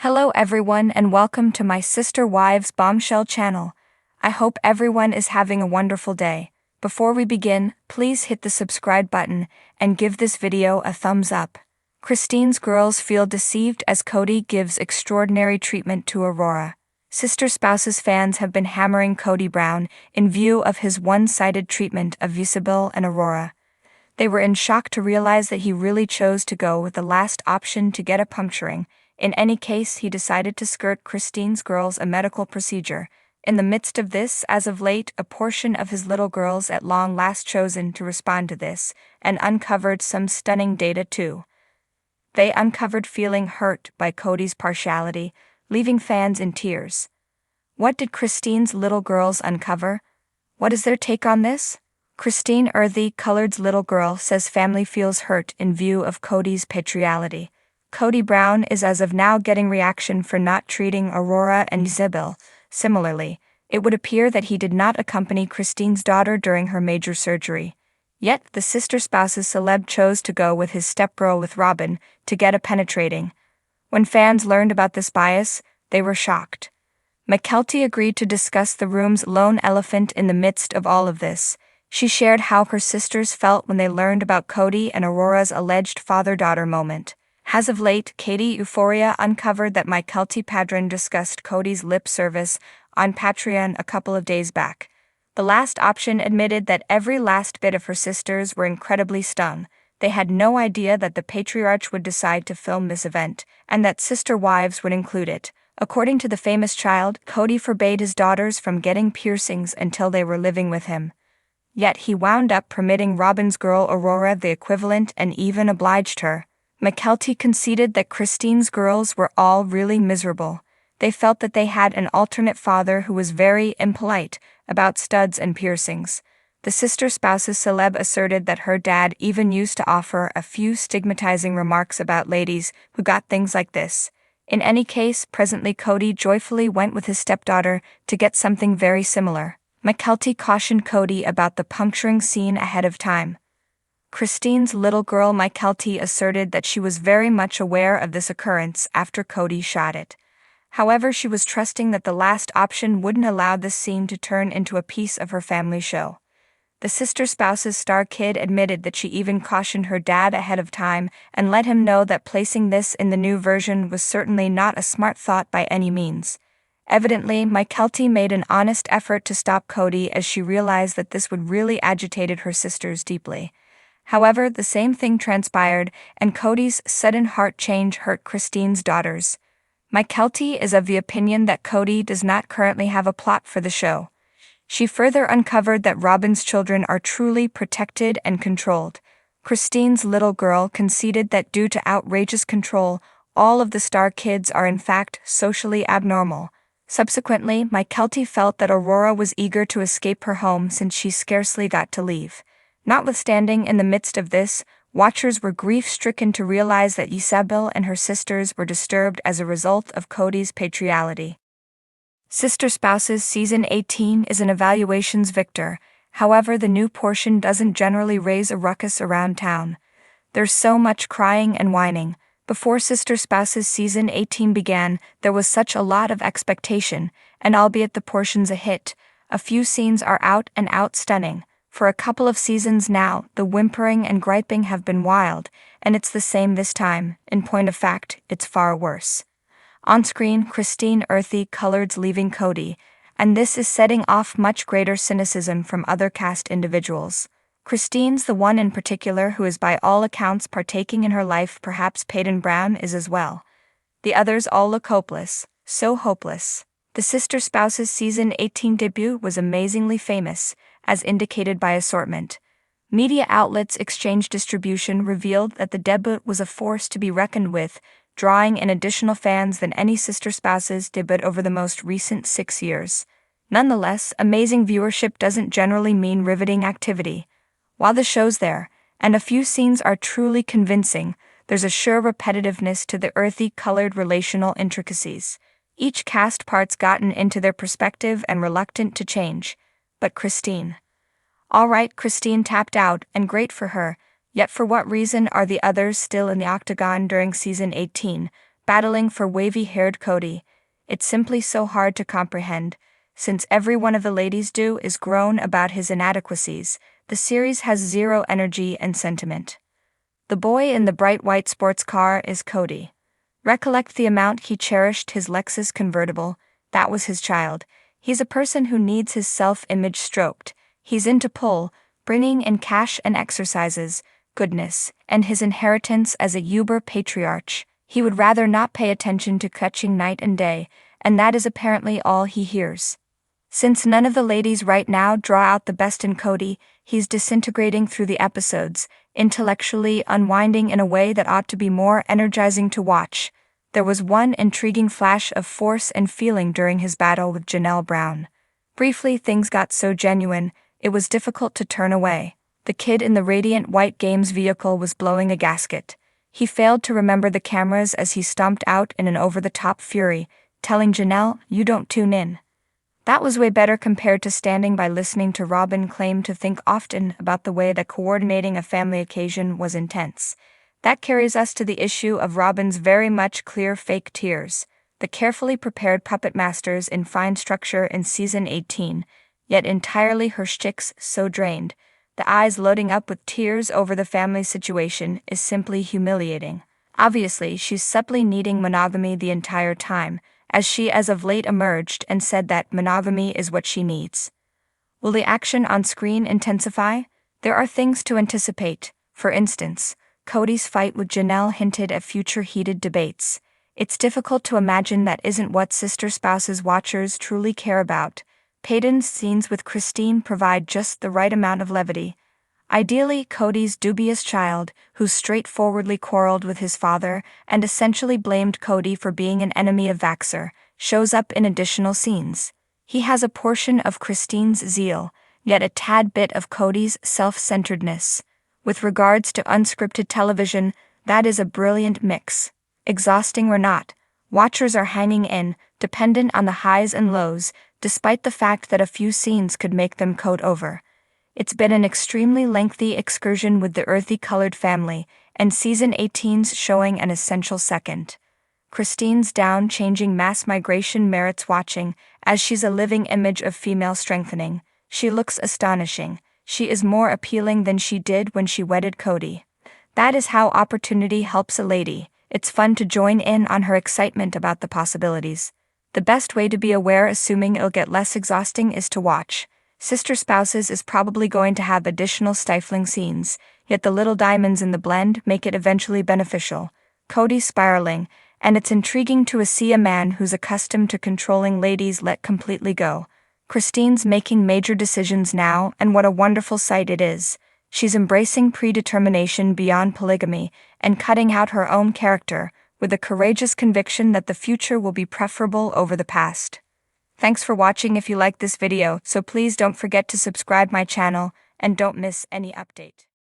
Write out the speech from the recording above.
Hello everyone and welcome to my Sister Wives Bombshell channel. I hope everyone is having a wonderful day. Before we begin, please hit the subscribe button and give this video a thumbs up. Christine's girls feel deceived as Kody gives extraordinary treatment to Aurora. Sister Spouses fans have been hammering Kody Brown in view of his one-sided treatment of Isabel and Aurora. They were in shock to realize that he really chose to go with the last option to get a puncturing. In any case, he decided to skirt Christine's girls a medical procedure. In the midst of this, as of late, a portion of his little girls at long last chosen to respond to this, and uncovered some stunning data too. They uncovered feeling hurt by Kody's partiality, leaving fans in tears. What did Christine's little girls uncover? What is their take on this? Christine Earthy Colored's little girl says family feels hurt in view of Kody's patriality. Kody Brown is as of now getting reaction for not treating Aurora and Isabel. Similarly, it would appear that he did not accompany Christine's daughter during her major surgery. Yet, the Sister Spouses celeb chose to go with his stepbro with Robin to get a penetrating. When fans learned about this bias, they were shocked. Mykelti agreed to discuss the room's lone elephant in the midst of all of this. She shared how her sisters felt when they learned about Kody and Aurora's alleged father-daughter moment. As of late, Katie Euphoria uncovered that Mykelti Padron discussed Kody's lip service on Patreon a couple of days back. The last option admitted that every last bit of her sisters were incredibly stung. They had no idea that the patriarch would decide to film this event, and that Sister Wives would include it. According to the famous child, Kody forbade his daughters from getting piercings until they were living with him. Yet he wound up permitting Robin's girl Aurora the equivalent and even obliged her. Mykelti conceded that Christine's girls were all really miserable. They felt that they had an alternate father who was very impolite about studs and piercings. The Sister Spouses celeb asserted that her dad even used to offer a few stigmatizing remarks about ladies who got things like this. In any case, presently Kody joyfully went with his stepdaughter to get something very similar. Mykelti cautioned Kody about the puncturing scene ahead of time. Christine's little girl Mykelti asserted that she was very much aware of this occurrence after Kody shot it. However, she was trusting that the last option wouldn't allow this scene to turn into a piece of her family show. The Sister Spouses star kid admitted that she even cautioned her dad ahead of time and let him know that placing this in the new version was certainly not a smart thought by any means. Evidently, Mykelti made an honest effort to stop Kody as she realized that this would really agitated her sisters deeply. However, the same thing transpired, and Kody's sudden heart change hurt Christine's daughters. Mykelti is of the opinion that Kody does not currently have a plot for the show. She further uncovered that Robin's children are truly protected and controlled. Christine's little girl conceded that due to outrageous control, all of the star kids are in fact socially abnormal. Subsequently, Mykelti felt that Aurora was eager to escape her home since she scarcely got to leave. Notwithstanding, in the midst of this, watchers were grief-stricken to realize that Isabel and her sisters were disturbed as a result of Kody's patriality. Sister Spouses Season 18 is an evaluations victor. However, the new portion doesn't generally raise a ruckus around town. There's so much crying and whining. Before Sister Spouses Season 18 began, there was such a lot of expectation, and albeit the portion's a hit, a few scenes are out and out stunning. For a couple of seasons now, the whimpering and griping have been wild, and it's the same this time. In point of fact, it's far worse. On screen, Christine Earthy Colored's leaving Kody, and this is setting off much greater cynicism from other cast individuals. Christine's the one in particular who is by all accounts partaking in her life. Perhaps Peyton Brown is as well. The others all look hopeless, so hopeless. The Sister Spouses Season 18 debut was amazingly famous, as indicated by assortment. Media outlets Exchange Distribution revealed that the debut was a force to be reckoned with, drawing in additional fans than any Sister Spouses debut over the most recent 6 years. Nonetheless, amazing viewership doesn't generally mean riveting activity. While the show's there, and a few scenes are truly convincing, there's a sure repetitiveness to the earthy colored relational intricacies. Each cast part's gotten into their perspective and reluctant to change. But Christine. Alright, Christine tapped out, and great for her, yet for what reason are the others still in the octagon during Season 18? battling for wavy-haired Kody. It's simply so hard to comprehend. Since every one of the ladies do is groan about his inadequacies, the series has zero energy and sentiment. The boy in the bright white sports car is Kody. Recollect the amount he cherished his Lexus convertible. That was his child. He's a person who needs his self-image stroked. He's into pull, bringing in cash and exercises, goodness, and his inheritance as a Uber patriarch. He would rather not pay attention to catching night and day, and that is apparently all he hears. Since none of the ladies right now draw out the best in Kody, he's disintegrating through the episodes, intellectually unwinding in a way that ought to be more energizing to watch. There was one intriguing flash of force and feeling during his battle with Janelle Brown. Briefly, things got so genuine, it was difficult to turn away. The kid in the radiant white games vehicle was blowing a gasket. He failed to remember the cameras as he stomped out in an over-the-top fury, telling Janelle, "You don't tune in." That was way better compared to standing by listening to Robin claim to think often about the way that coordinating a family occasion was intense. That carries us to the issue of Robin's very much clear fake tears, the carefully prepared puppet masters in fine structure in season 18, yet entirely her shticks so drained. The eyes loading up with tears over the family situation is simply humiliating. Obviously, she's subtly needing monogamy the entire time, as she as of late emerged and said that monogamy is what she needs. Will the action on screen intensify? There are things to anticipate. For instance, Kody's fight with Janelle hinted at future heated debates. It's difficult to imagine that isn't what sister spouses watchers truly care about. Peyton's scenes with Christine provide just the right amount of levity. Ideally, Kody's dubious child, who straightforwardly quarreled with his father and essentially blamed Kody for being an enemy of Vaxxer, shows up in additional scenes. He has a portion of Christine's zeal, yet a tad bit of Kody's self-centeredness. With regards to unscripted television, that is a brilliant mix. Exhausting or not, watchers are hanging in, dependent on the highs and lows, despite the fact that a few scenes could make them coat over. It's been an extremely lengthy excursion with the earthy-colored family, and season 18's showing an essential second. Christine's down-changing mass migration merits watching, as she's a living image of female strengthening. She looks astonishing. She is more appealing than she did when she wedded Kody. That is how opportunity helps a lady. It's fun to join in on her excitement about the possibilities. The best way to be aware, assuming it'll get less exhausting, is to watch. Sister Spouses is probably going to have additional stifling scenes, yet the little diamonds in the blend make it eventually beneficial. Kody's spiraling, and it's intriguing to see a man who's accustomed to controlling ladies let completely go. Christine's making major decisions now, and what a wonderful sight it is. She's embracing predetermination beyond polygamy and cutting out her own character, with a courageous conviction that the future will be preferable over the past. Thanks for watching. If you like this video, so please don't forget to subscribe my channel and don't miss any update.